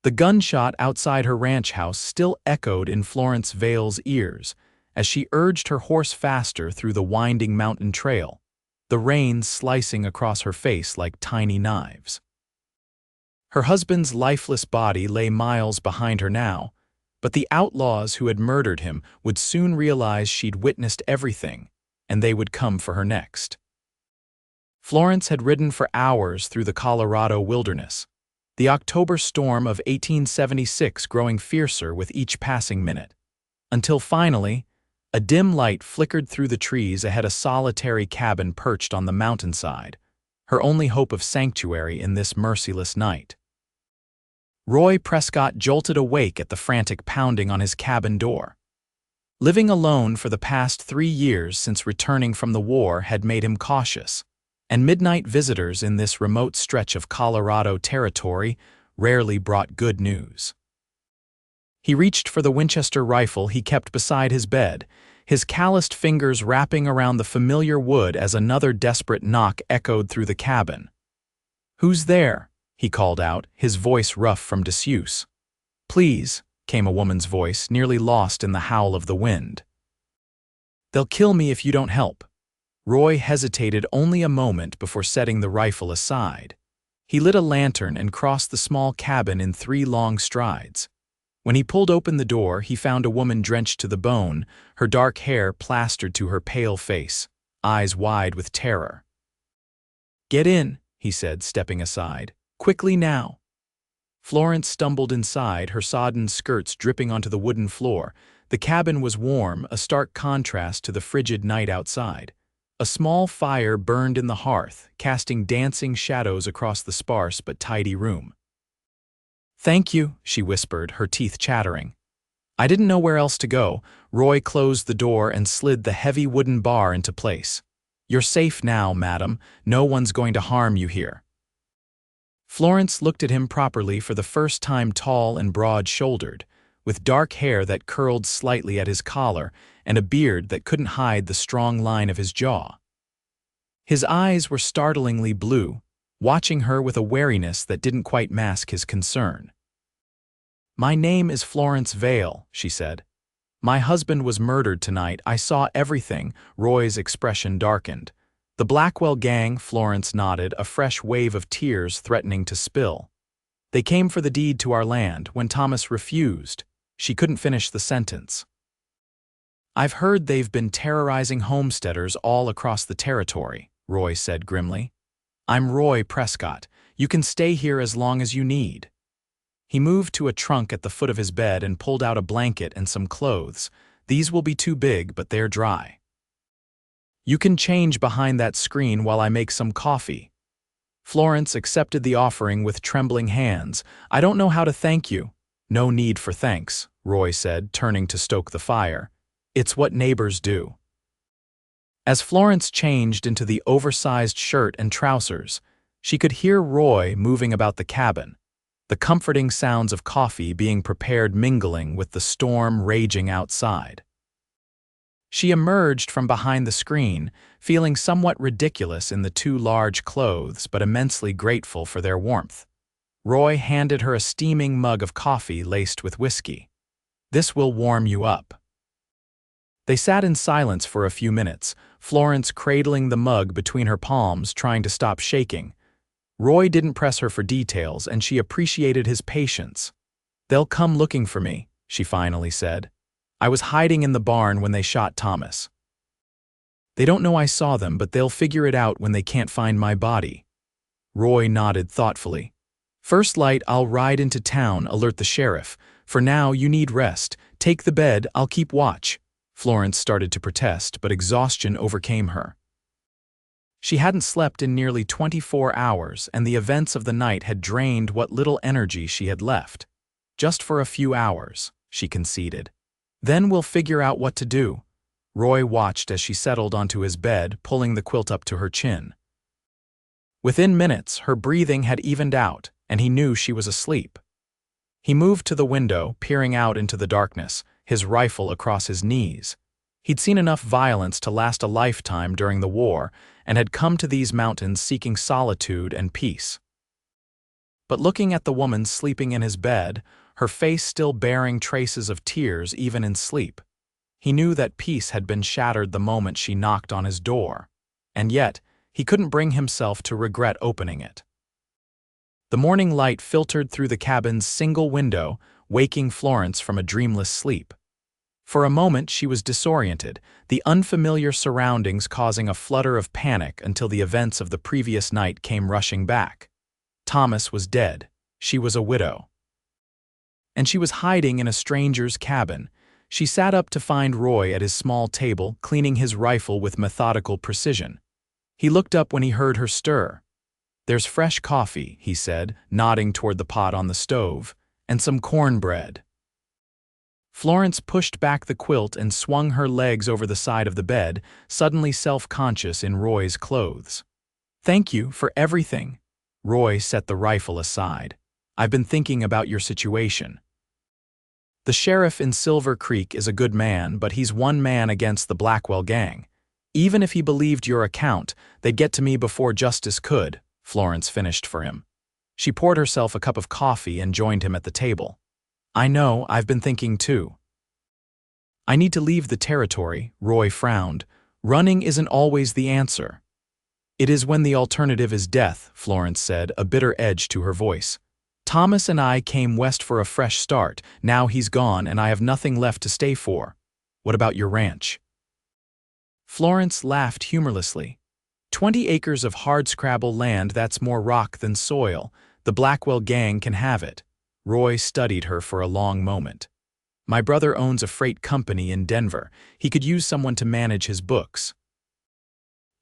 The gunshot outside her ranch house still echoed in Florence Vale's ears as she urged her horse faster through the winding mountain trail, the rain slicing across her face like tiny knives. Her husband's lifeless body lay miles behind her now, but the outlaws who had murdered him would soon realize she'd witnessed everything, and they would come for her next. Florence had ridden for hours through the Colorado wilderness, the October storm of 1876 growing fiercer with each passing minute, until finally, a dim light flickered through the trees ahead a solitary cabin perched on the mountainside, her only hope of sanctuary in this merciless night. Roy Prescott jolted awake at the frantic pounding on his cabin door. Living alone for the past 3 years since returning from the war had made him cautious, and midnight visitors in this remote stretch of Colorado territory rarely brought good news. He reached for the Winchester rifle he kept beside his bed, his calloused fingers wrapping around the familiar wood as another desperate knock echoed through the cabin. "Who's there?" he called out, his voice rough from disuse. "Please," came a woman's voice, nearly lost in the howl of the wind. "They'll kill me if you don't help." Roy hesitated only a moment before setting the rifle aside. He lit a lantern and crossed the small cabin in 3 long strides. When he pulled open the door, he found a woman drenched to the bone, her dark hair plastered to her pale face, eyes wide with terror. "Get in," he said, stepping aside. "Quickly now." Florence stumbled inside, her sodden skirts dripping onto the wooden floor. The cabin was warm, a stark contrast to the frigid night outside. A small fire burned in the hearth, casting dancing shadows across the sparse but tidy room. "Thank you," she whispered, her teeth chattering. "I didn't know where else to go." Roy closed the door and slid the heavy wooden bar into place. "You're safe now, madam. No one's going to harm you here." Florence looked at him properly for the first time, tall and broad-shouldered, with dark hair that curled slightly at his collar and a beard that couldn't hide the strong line of his jaw. His eyes were startlingly blue, watching her with a wariness that didn't quite mask his concern. "My name is Florence Vale," she said. "My husband was murdered tonight. I saw everything." Roy's expression darkened. "The Blackwell gang," Florence nodded, a fresh wave of tears threatening to spill. "They came for the deed to our land. When Thomas refused," she couldn't finish the sentence. "I've heard they've been terrorizing homesteaders all across the territory," Roy said grimly. "I'm Roy Prescott. You can stay here as long as you need." He moved to a trunk at the foot of his bed and pulled out a blanket and some clothes. "These will be too big, but they're dry. You can change behind that screen while I make some coffee." Florence accepted the offering with trembling hands. "I don't know how to thank you." "No need for thanks," Roy said, turning to stoke the fire. "It's what neighbors do." As Florence changed into the oversized shirt and trousers, she could hear Roy moving about the cabin, the comforting sounds of coffee being prepared mingling with the storm raging outside. She emerged from behind the screen, feeling somewhat ridiculous in the 2 large clothes but immensely grateful for their warmth. Roy handed her a steaming mug of coffee laced with whiskey. "This will warm you up." They sat in silence for a few minutes, Florence cradling the mug between her palms, trying to stop shaking. Roy didn't press her for details, and she appreciated his patience. "They'll come looking for me," she finally said. "I was hiding in the barn when they shot Thomas. They don't know I saw them, but they'll figure it out when they can't find my body." Roy nodded thoughtfully. "First light, I'll ride into town, alert the sheriff. For now, you need rest. Take the bed, I'll keep watch." Florence started to protest, but exhaustion overcame her. She hadn't slept in nearly 24 hours, and the events of the night had drained what little energy she had left. "Just for a few hours," she conceded. "Then we'll figure out what to do." Roy watched as she settled onto his bed, pulling the quilt up to her chin. Within minutes, her breathing had evened out, and he knew she was asleep. He moved to the window, peering out into the darkness, his rifle across his knees. He'd seen enough violence to last a lifetime during the war, and had come to these mountains seeking solitude and peace. But looking at the woman sleeping in his bed, her face still bearing traces of tears even in sleep, he knew that peace had been shattered the moment she knocked on his door, and yet he couldn't bring himself to regret opening it. The morning light filtered through the cabin's single window, waking Florence from a dreamless sleep. For a moment she was disoriented, the unfamiliar surroundings causing a flutter of panic until the events of the previous night came rushing back. Thomas was dead. She was a widow. And she was hiding in a stranger's cabin. She sat up to find Roy at his small table, cleaning his rifle with methodical precision. He looked up when he heard her stir. "There's fresh coffee," he said, nodding toward the pot on the stove, "and some cornbread." Florence pushed back the quilt and swung her legs over the side of the bed, suddenly self-conscious in Roy's clothes. "Thank you for everything." Roy set the rifle aside. "I've been thinking about your situation. The sheriff in Silver Creek is a good man, but he's one man against the Blackwell gang. Even if he believed your account, they'd get to me before justice could," Florence finished for him. She poured herself a cup of coffee and joined him at the table. "I know, I've been thinking too." "I need to leave the territory," Roy frowned. "Running isn't always the answer." "It is when the alternative is death," Florence said, a bitter edge to her voice. "Thomas and I came west for a fresh start. Now he's gone and I have nothing left to stay for. What about your ranch?" Florence laughed humorlessly. 20 acres of hardscrabble land, that's more rock than soil. The Blackwell gang can have it." Roy studied her for a long moment. "My brother owns a freight company in Denver. He could use someone to manage his books."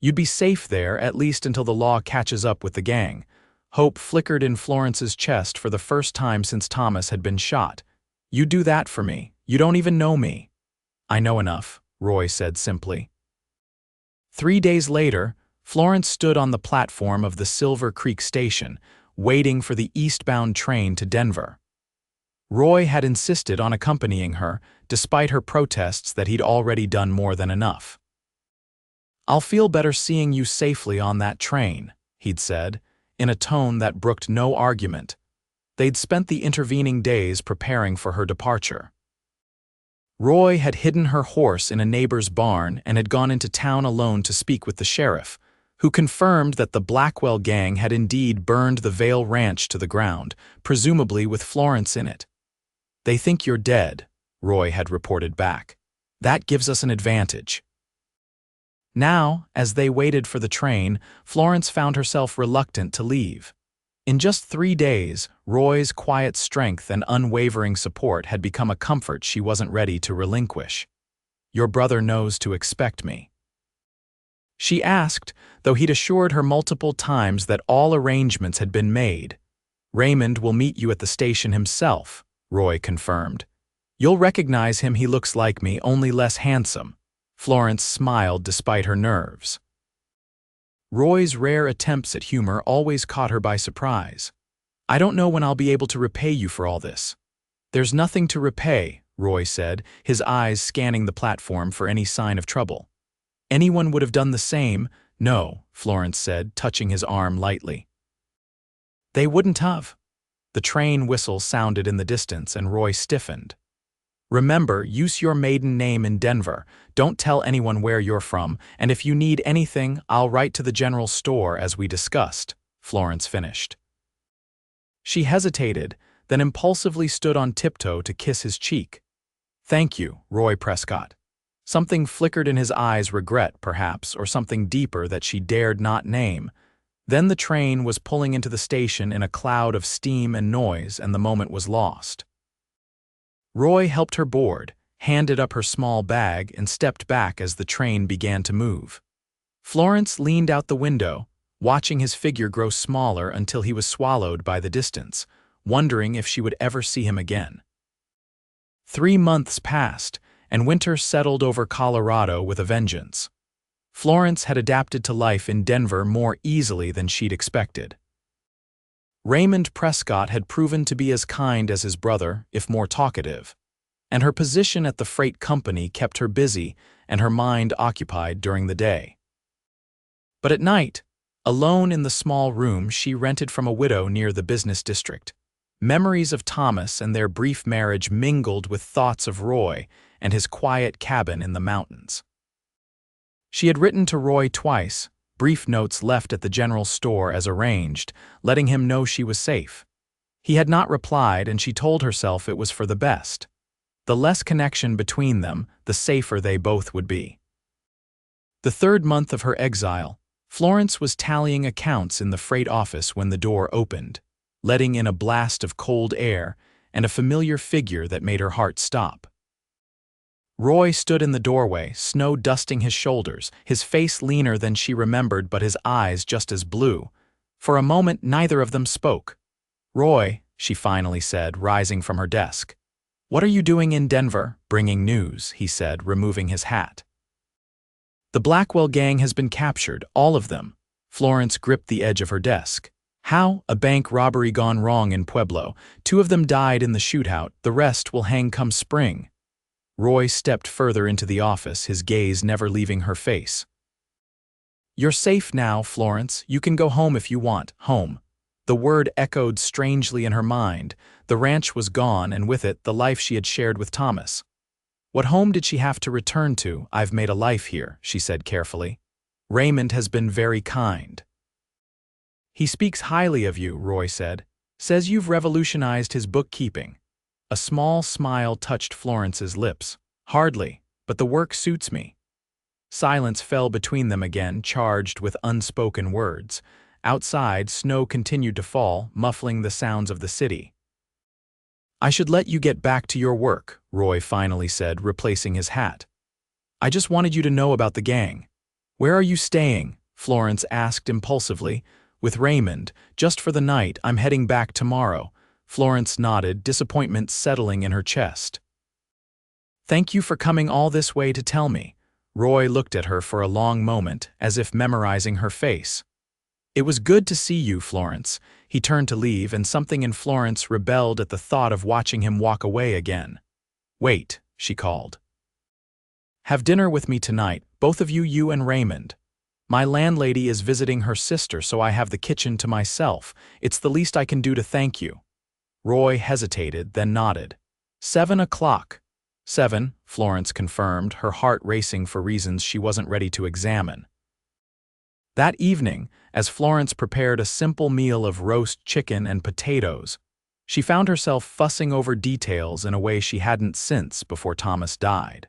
"You'd be safe there, at least until the law catches up with the gang." Hope flickered in Florence's chest for the first time since Thomas had been shot. "You do that for me. You don't even know me." "I know enough," Roy said simply. 3 days later, Florence stood on the platform of the Silver Creek station, waiting for the eastbound train to Denver. Roy had insisted on accompanying her, despite her protests that he'd already done more than enough. "I'll feel better seeing you safely on that train," he'd said, in a tone that brooked no argument. They'd spent the intervening days preparing for her departure. Roy had hidden her horse in a neighbor's barn and had gone into town alone to speak with the sheriff, who confirmed that the Blackwell gang had indeed burned the Vale Ranch to the ground, presumably with Florence in it. "They think you're dead," Roy had reported back. "That gives us an advantage." Now, as they waited for the train, Florence found herself reluctant to leave. In just 3 days, Roy's quiet strength and unwavering support had become a comfort she wasn't ready to relinquish. "Your brother knows to expect me?" She asked, though he'd assured her multiple times that all arrangements had been made. "Raymond will meet you at the station himself," Roy confirmed. "You'll recognize him. He looks like me, only less handsome." Florence smiled despite her nerves. Roy's rare attempts at humor always caught her by surprise. "I don't know when I'll be able to repay you for all this." "There's nothing to repay," Roy said, his eyes scanning the platform for any sign of trouble. "Anyone would have done the same." "No," Florence said, touching his arm lightly. "They wouldn't have." The train whistle sounded in the distance and Roy stiffened. "Remember, use your maiden name in Denver. Don't tell anyone where you're from, and if you need anything, I'll write to the general store as we discussed," Florence finished. She hesitated, then impulsively stood on tiptoe to kiss his cheek. "Thank you, Roy Prescott." Something flickered in his eyes, regret, perhaps, or something deeper that she dared not name. Then the train was pulling into the station in a cloud of steam and noise, and the moment was lost. Roy helped her board, handed up her small bag, and stepped back as the train began to move. Florence leaned out the window, watching his figure grow smaller until he was swallowed by the distance, wondering if she would ever see him again. 3 months passed, and winter settled over Colorado with a vengeance. Florence had adapted to life in Denver more easily than she'd expected. Raymond Prescott had proven to be as kind as his brother, if more talkative, and her position at the freight company kept her busy and her mind occupied during the day. But at night, Alone in the small room she rented from a widow near the business district, memories of Thomas and their brief marriage mingled with thoughts of Roy and his quiet cabin in the mountains. She had written to Roy twice, brief notes left at the general store as arranged, letting him know she was safe. He had not replied, and she told herself it was for the best. The less connection between them, the safer they both would be. The third month of her exile, Florence was tallying accounts in the freight office when the door opened, letting in a blast of cold air and a familiar figure that made her heart stop. Roy stood in the doorway, snow dusting his shoulders, his face leaner than she remembered but his eyes just as blue. For a moment neither of them spoke. "Roy," she finally said, rising from her desk. "What are you doing in Denver?" "Bringing news," he said, removing his hat. "The Blackwell gang has been captured, all of them." Florence gripped the edge of her desk. "How?" "A bank robbery gone wrong in Pueblo. 2 of them died in the shootout, the rest will hang come spring." Roy stepped further into the office, his gaze never leaving her face. "You're safe now, Florence. You can go home if you want." Home. The word echoed strangely in her mind. The ranch was gone, and with it, the life she had shared with Thomas. What home did she have to return to? "I've made a life here," she said carefully. "Raymond has been very kind." "He speaks highly of you," Roy said. "Says you've revolutionized his bookkeeping." A small smile touched Florence's lips. "Hardly, but the work suits me." Silence fell between them again, charged with unspoken words. Outside, snow continued to fall, muffling the sounds of the city. "I should let you get back to your work," Roy finally said, replacing his hat. "I just wanted you to know about the gang." "Where are you staying?" Florence asked impulsively. "With Raymond, just for the night. I'm heading back tomorrow." Florence nodded, disappointment settling in her chest. "Thank you for coming all this way to tell me." Roy looked at her for a long moment, as if memorizing her face. "It was good to see you, Florence." He turned to leave, and something in Florence rebelled at the thought of watching him walk away again. "Wait," she called. "Have dinner with me tonight, both of you, you and Raymond. My landlady is visiting her sister, so I have the kitchen to myself. It's the least I can do to thank you." Roy hesitated, then nodded. 7 o'clock. 7, Florence confirmed, her heart racing for reasons she wasn't ready to examine. That evening, as Florence prepared a simple meal of roast chicken and potatoes, she found herself fussing over details in a way she hadn't since before Thomas died.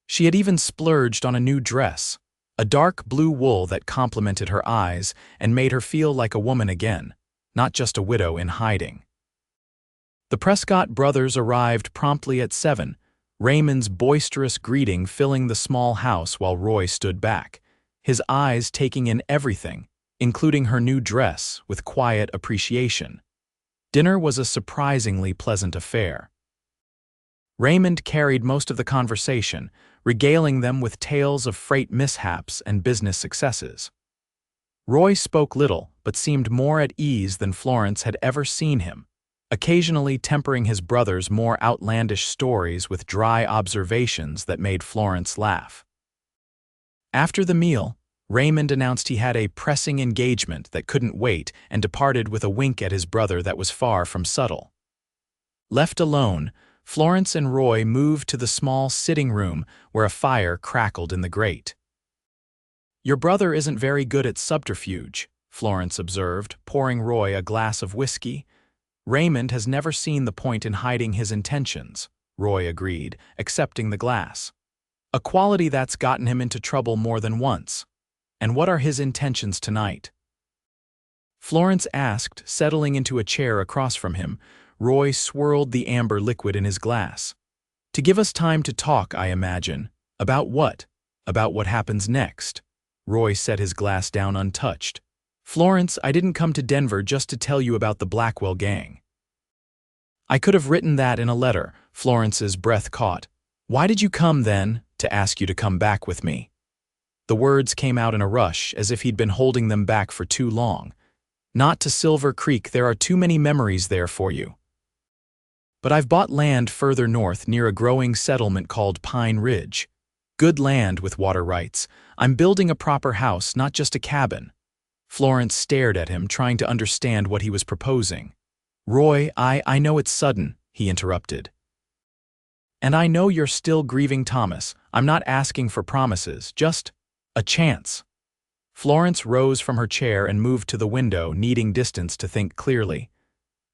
She had even splurged on a new dress, a dark blue wool that complemented her eyes and made her feel like a woman again, not just a widow in hiding. The Prescott brothers arrived promptly at 7, Raymond's boisterous greeting filling the small house while Roy stood back, his eyes taking in everything, including her new dress, with quiet appreciation. Dinner was a surprisingly pleasant affair. Raymond carried most of the conversation, regaling them with tales of freight mishaps and business successes. Roy spoke little, but seemed more at ease than Florence had ever seen him, occasionally tempering his brother's more outlandish stories with dry observations that made Florence laugh. After the meal, Raymond announced he had a pressing engagement that couldn't wait and departed with a wink at his brother that was far from subtle. Left alone, Florence and Roy moved to the small sitting room where a fire crackled in the grate. "Your brother isn't very good at subterfuge," Florence observed, pouring Roy a glass of whiskey. "Raymond has never seen the point in hiding his intentions," Roy agreed, accepting the glass. "A quality that's gotten him into trouble more than once. And what are his intentions tonight?" Florence asked, settling into a chair across from him. Roy swirled the amber liquid in his glass. "To give us time to talk, I imagine." "About what?" "About what happens next." Roy set his glass down untouched. "Florence, I didn't come to Denver just to tell you about the Blackwell gang." "I could have written that in a letter." Florence's breath caught. "Why did you come then?" "To ask you to come back with me." The words came out in a rush, as if he'd been holding them back for too long. "Not to Silver Creek, there are too many memories there for you." "But I've bought land further north near a growing settlement called Pine Ridge. Good land with water rights. I'm building a proper house, not just a cabin." Florence stared at him, trying to understand what he was proposing. "Roy, I know it's sudden," he interrupted. "And I know you're still grieving Thomas. I'm not asking for promises, just a chance." Florence rose from her chair and moved to the window, needing distance to think clearly.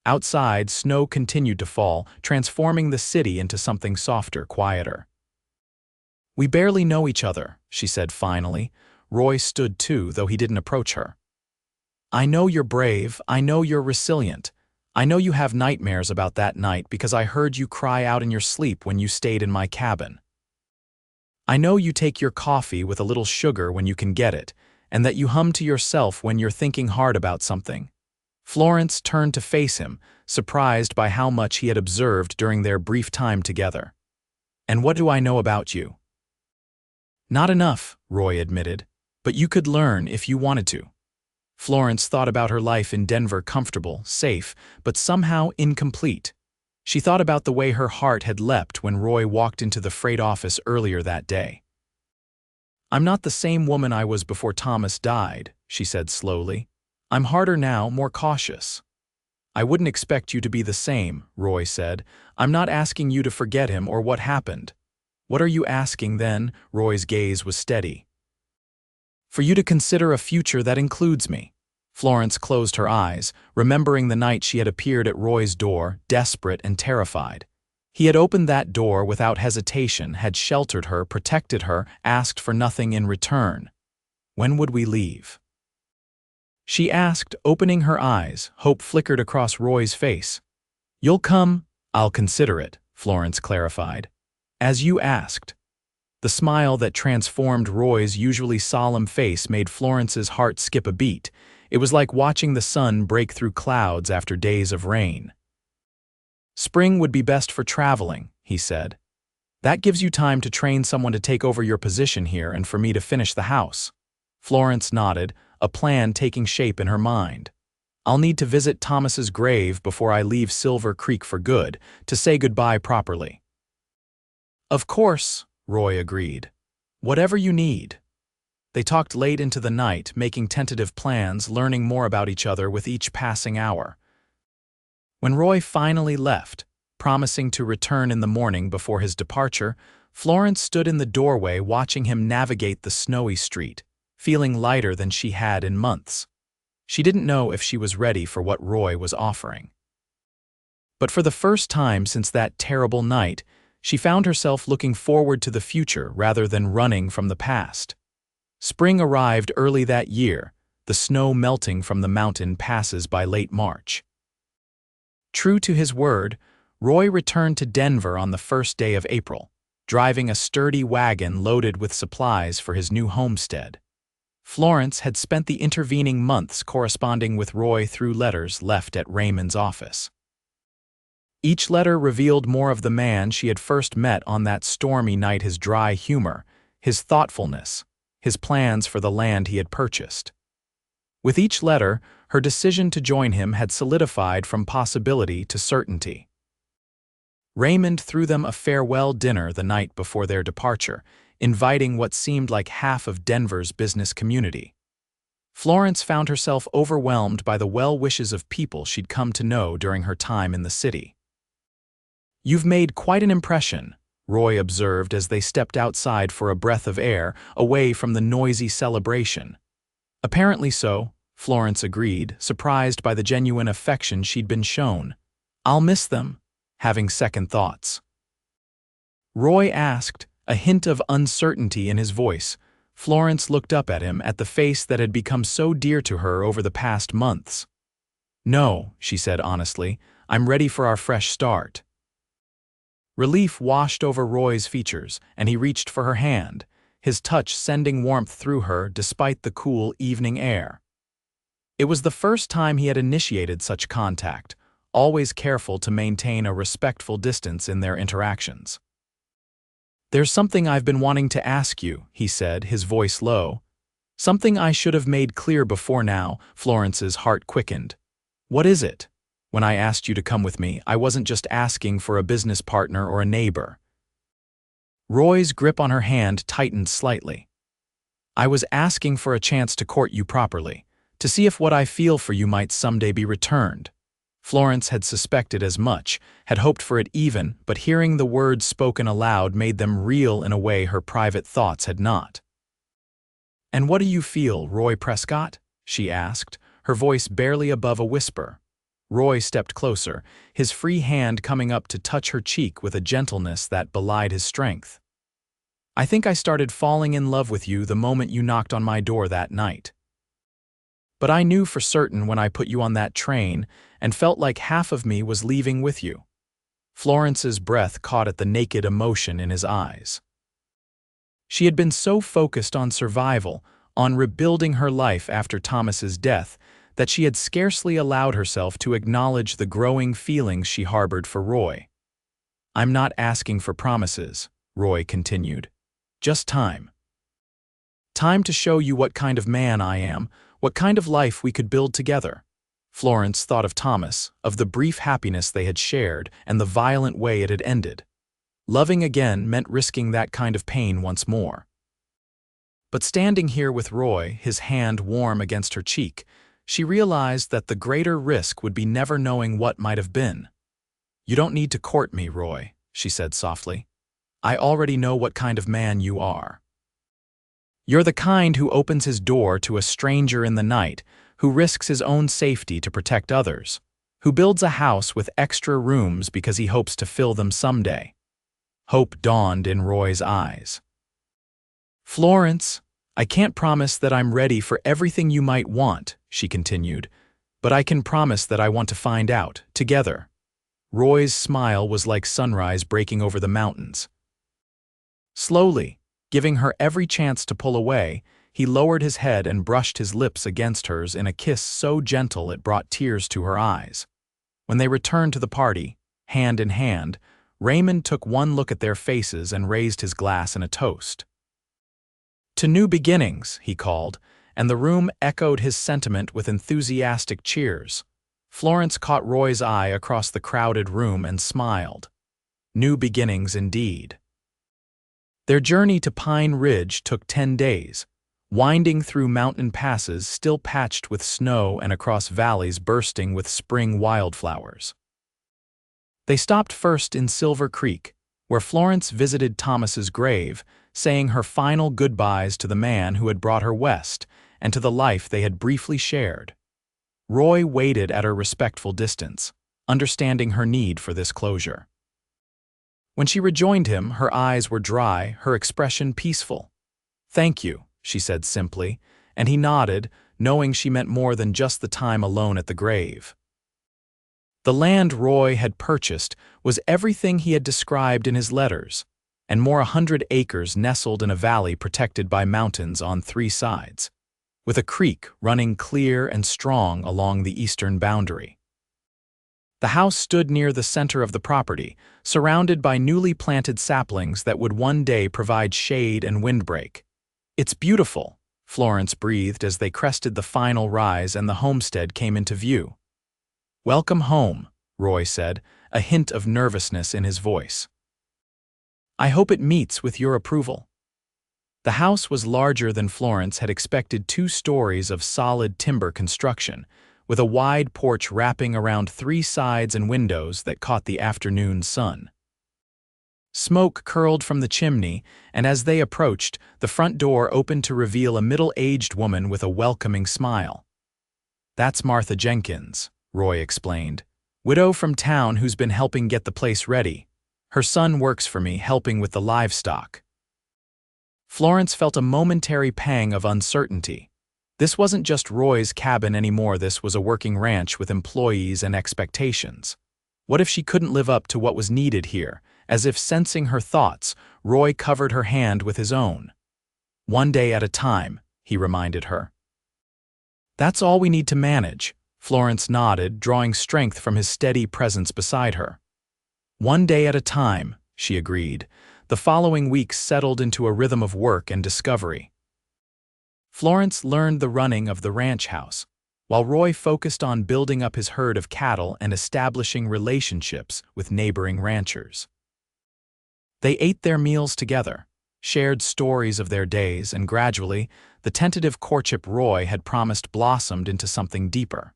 Outside, snow continued to fall, transforming the city into something softer, quieter. "We barely know each other," she said finally. Roy stood too, though he didn't approach her. "I know you're brave. I know you're resilient. I know you have nightmares about that night because I heard you cry out in your sleep when you stayed in my cabin. I know you take your coffee with a little sugar when you can get it, and that you hum to yourself when you're thinking hard about something." Florence turned to face him, surprised by how much he had observed during their brief time together. "And what do I know about you?" "Not enough," Roy admitted, "but you could learn if you wanted to." Florence thought about her life in Denver, comfortable, safe, but somehow incomplete. She thought about the way her heart had leapt when Roy walked into the freight office earlier that day. "I'm not the same woman I was before Thomas died," she said slowly. "I'm harder now, more cautious." "I wouldn't expect you to be the same," Roy said. "I'm not asking you to forget him or what happened." "What are you asking then?" Roy's gaze was steady. "For you to consider a future that includes me." Florence closed her eyes, remembering the night she had appeared at Roy's door, desperate and terrified. He had opened that door without hesitation, had sheltered her, protected her, asked for nothing in return. "When would we leave?" she asked, opening her eyes. Hope flickered across Roy's face. "You'll come?" "I'll consider it," Florence clarified. "As you asked." The smile that transformed Roy's usually solemn face made Florence's heart skip a beat. It was like watching the sun break through clouds after days of rain. "Spring would be best for traveling," he said. "That gives you time to train someone to take over your position here and for me to finish the house." Florence nodded, a plan taking shape in her mind. "I'll need to visit Thomas's grave before I leave Silver Creek for good, to say goodbye properly." "Of course," Roy agreed. "Whatever you need." They talked late into the night, making tentative plans, learning more about each other with each passing hour. When Roy finally left, promising to return in the morning before his departure, Florence stood in the doorway watching him navigate the snowy street, feeling lighter than she had in months. She didn't know if she was ready for what Roy was offering. But for the first time since that terrible night, she found herself looking forward to the future rather than running from the past. Spring arrived early that year, the snow melting from the mountain passes by late March. True to his word, Roy returned to Denver on the first day of April, driving a sturdy wagon loaded with supplies for his new homestead. Florence had spent the intervening months corresponding with Roy through letters left at Raymond's office. Each letter revealed more of the man she had first met on that stormy night: his dry humor, his thoughtfulness, his plans for the land he had purchased. With each letter, her decision to join him had solidified from possibility to certainty. Raymond threw them a farewell dinner the night before their departure, inviting what seemed like half of Denver's business community. Florence found herself overwhelmed by the well wishes of people she'd come to know during her time in the city. "You've made quite an impression," Roy observed as they stepped outside for a breath of air, away from the noisy celebration. "Apparently so," Florence agreed, surprised by the genuine affection she'd been shown. "I'll miss them," having second thoughts. Roy asked, a hint of uncertainty in his voice. Florence looked up at him, at the face that had become so dear to her over the past months. "No," she said honestly, "I'm ready for our fresh start." Relief washed over Roy's features, and he reached for her hand, his touch sending warmth through her despite the cool evening air. It was the first time he had initiated such contact, always careful to maintain a respectful distance in their interactions. "There's something I've been wanting to ask you," he said, his voice low. "Something I should have made clear before now." Florence's heart quickened. "What is it? When I asked you to come with me, I wasn't just asking for a business partner or a neighbor." Roy's grip on her hand tightened slightly. "I was asking for a chance to court you properly, to see if what I feel for you might someday be returned. Florence had suspected as much, had hoped for it even, but hearing the words spoken aloud made them real in a way her private thoughts had not. "And what do you feel, Roy Prescott?" she asked, her voice barely above a whisper. Roy stepped closer, his free hand coming up to touch her cheek with a gentleness that belied his strength. "I think I started falling in love with you the moment you knocked on my door that night. But I knew for certain when I put you on that train and felt like half of me was leaving with you." Florence's breath caught at the naked emotion in his eyes. She had been so focused on survival, on rebuilding her life after Thomas's death, that she had scarcely allowed herself to acknowledge the growing feelings she harbored for Roy. "I'm not asking for promises," Roy continued. "Just time. Time to show you what kind of man I am, what kind of life we could build together." Florence thought of Thomas, of the brief happiness they had shared, and the violent way it had ended. Loving again meant risking that kind of pain once more. But standing here with Roy, his hand warm against her cheek, she realized that the greater risk would be never knowing what might have been. "You don't need to court me, Roy," she said softly. "I already know what kind of man you are. You're the kind who opens his door to a stranger in the night, who risks his own safety to protect others, who builds a house with extra rooms because he hopes to fill them someday." Hope dawned in Roy's eyes. "Florence, I can't promise that I'm ready for everything you might want," she continued, "but I can promise that I want to find out, together." Roy's smile was like sunrise breaking over the mountains. Slowly, giving her every chance to pull away, he lowered his head and brushed his lips against hers in a kiss so gentle it brought tears to her eyes. When they returned to the party, hand in hand, Raymond took one look at their faces and raised his glass in a toast. "To new beginnings," he called, and the room echoed his sentiment with enthusiastic cheers. Florence caught Roy's eye across the crowded room and smiled. New beginnings indeed. Their journey to Pine Ridge took 10 days, winding through mountain passes still patched with snow and across valleys bursting with spring wildflowers. They stopped first in Silver Creek, where Florence visited Thomas's grave, saying her final goodbyes to the man who had brought her west and to the life they had briefly shared. Roy waited at a respectful distance, understanding her need for this closure. When she rejoined him, her eyes were dry, her expression peaceful. "Thank you," she said simply, and he nodded, knowing she meant more than just the time alone at the grave. The land Roy had purchased was everything he had described in his letters, and more 100 acres nestled in a valley protected by mountains on 3 sides, with a creek running clear and strong along the eastern boundary. The house stood near the center of the property, surrounded by newly planted saplings that would one day provide shade and windbreak. "It's beautiful," Florence breathed as they crested the final rise and the homestead came into view. "Welcome home," Roy said, a hint of nervousness in his voice. "I hope it meets with your approval." The house was larger than Florence had expected, 2 stories of solid timber construction, with a wide porch wrapping around 3 sides and windows that caught the afternoon sun. Smoke curled from the chimney, and as they approached, the front door opened to reveal a middle-aged woman with a welcoming smile. "That's Martha Jenkins," Roy explained, "widow from town who's been helping get the place ready. Her son works for me, helping with the livestock." Florence felt a momentary pang of uncertainty. This wasn't just Roy's cabin anymore, this was a working ranch with employees and expectations. What if she couldn't live up to what was needed here? As if sensing her thoughts, Roy covered her hand with his own. "One day at a time," he reminded her. "That's all we need to manage," Florence nodded, drawing strength from his steady presence beside her. "One day at a time," she agreed. The following weeks settled into a rhythm of work and discovery. Florence learned the running of the ranch house, while Roy focused on building up his herd of cattle and establishing relationships with neighboring ranchers. They ate their meals together, shared stories of their days, and gradually, the tentative courtship Roy had promised blossomed into something deeper.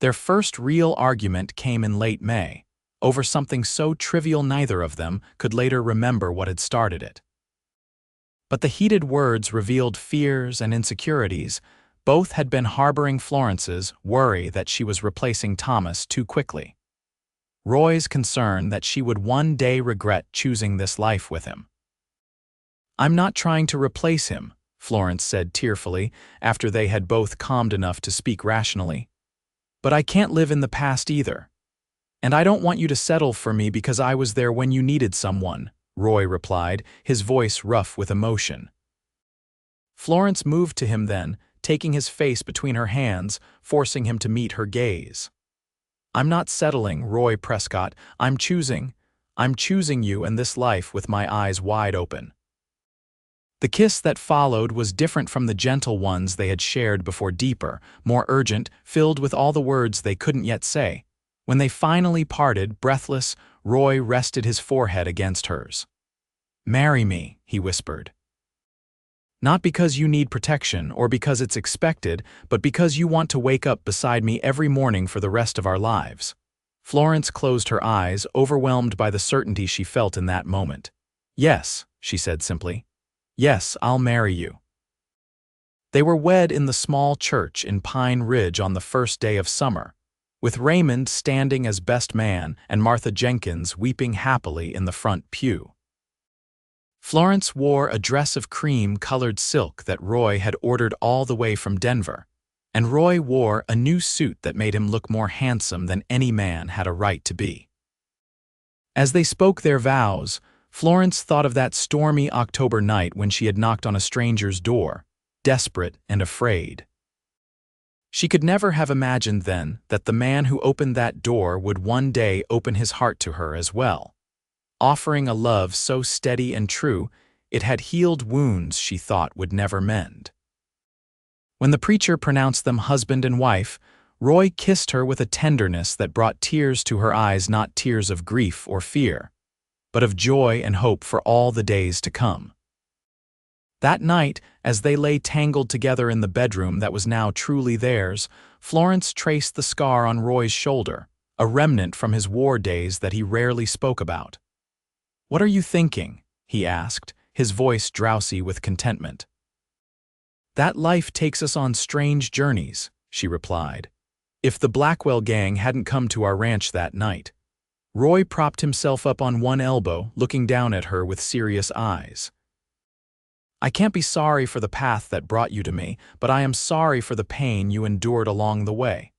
Their first real argument came in late May, over something so trivial neither of them could later remember what had started it. But the heated words revealed fears and insecurities. Both had been harboring Florence's worry that she was replacing Thomas too quickly. Roy's concern that she would one day regret choosing this life with him. "I'm not trying to replace him," Florence said tearfully after they had both calmed enough to speak rationally. "But I can't live in the past either. And I don't want you to settle for me because I was there when you needed someone," Roy replied, his voice rough with emotion. Florence moved to him then, taking his face between her hands, forcing him to meet her gaze. "I'm not settling, Roy Prescott. I'm choosing you and this life with my eyes wide open." The kiss that followed was different from the gentle ones they had shared before, deeper, more urgent, filled with all the words they couldn't yet say. When they finally parted, breathless, Roy rested his forehead against hers. "Marry me," he whispered. "Not because you need protection or because it's expected, but because you want to wake up beside me every morning for the rest of our lives." Florence closed her eyes, overwhelmed by the certainty she felt in that moment. "Yes," she said simply. "Yes, I'll marry you." They were wed in the small church in Pine Ridge on the first day of summer, with Raymond standing as best man and Martha Jenkins weeping happily in the front pew. Florence wore a dress of cream-colored silk that Roy had ordered all the way from Denver, and Roy wore a new suit that made him look more handsome than any man had a right to be. As they spoke their vows, Florence thought of that stormy October night when she had knocked on a stranger's door, desperate and afraid. She could never have imagined then that the man who opened that door would one day open his heart to her as well, offering a love so steady and true it had healed wounds she thought would never mend. When the preacher pronounced them husband and wife, Roy kissed her with a tenderness that brought tears to her eyes, not tears of grief or fear, but of joy and hope for all the days to come. That night, as they lay tangled together in the bedroom that was now truly theirs, Florence traced the scar on Roy's shoulder, a remnant from his war days that he rarely spoke about. "What are you thinking?" he asked, his voice drowsy with contentment. "That life takes us on strange journeys," she replied. "If the Blackwell gang hadn't come to our ranch that night." Roy propped himself up on one elbow, looking down at her with serious eyes. "I can't be sorry for the path that brought you to me, but I am sorry for the pain you endured along the way."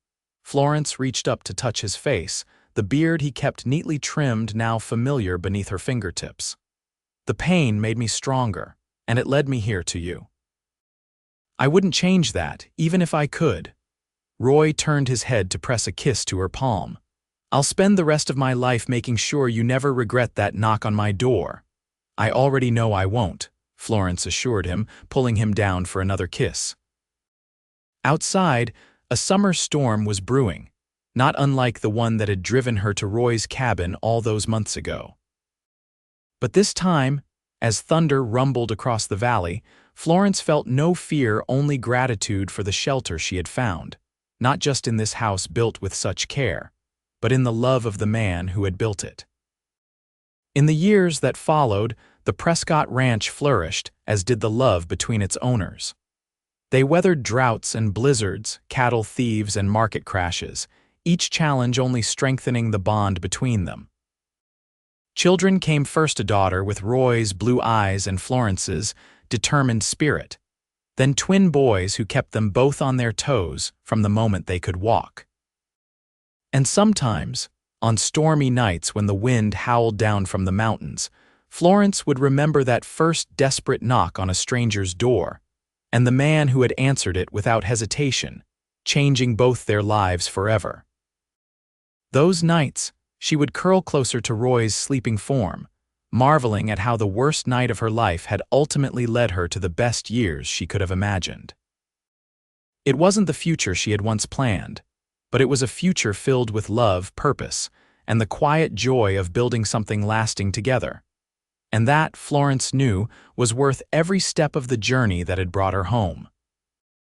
Florence reached up to touch his face, the beard he kept neatly trimmed now familiar beneath her fingertips. "The pain made me stronger, and it led me here to you. I wouldn't change that, even if I could." Roy turned his head to press a kiss to her palm. "I'll spend the rest of my life making sure you never regret that knock on my door." "I already know I won't," Florence assured him, pulling him down for another kiss. Outside, a summer storm was brewing, not unlike the one that had driven her to Roy's cabin all those months ago. But this time, as thunder rumbled across the valley, Florence felt no fear, only gratitude for the shelter she had found, not just in this house built with such care, but in the love of the man who had built it. In the years that followed, the Prescott Ranch flourished, as did the love between its owners. They weathered droughts and blizzards, cattle thieves and market crashes, each challenge only strengthening the bond between them. Children came first, a daughter with Roy's blue eyes and Florence's determined spirit, then twin boys who kept them both on their toes from the moment they could walk. And sometimes, on stormy nights when the wind howled down from the mountains, Florence would remember that first desperate knock on a stranger's door, and the man who had answered it without hesitation, changing both their lives forever. Those nights, she would curl closer to Roy's sleeping form, marveling at how the worst night of her life had ultimately led her to the best years she could have imagined. It wasn't the future she had once planned, but it was a future filled with love, purpose, and the quiet joy of building something lasting together. and that, Florence knew, was worth every step of the journey that had brought her home.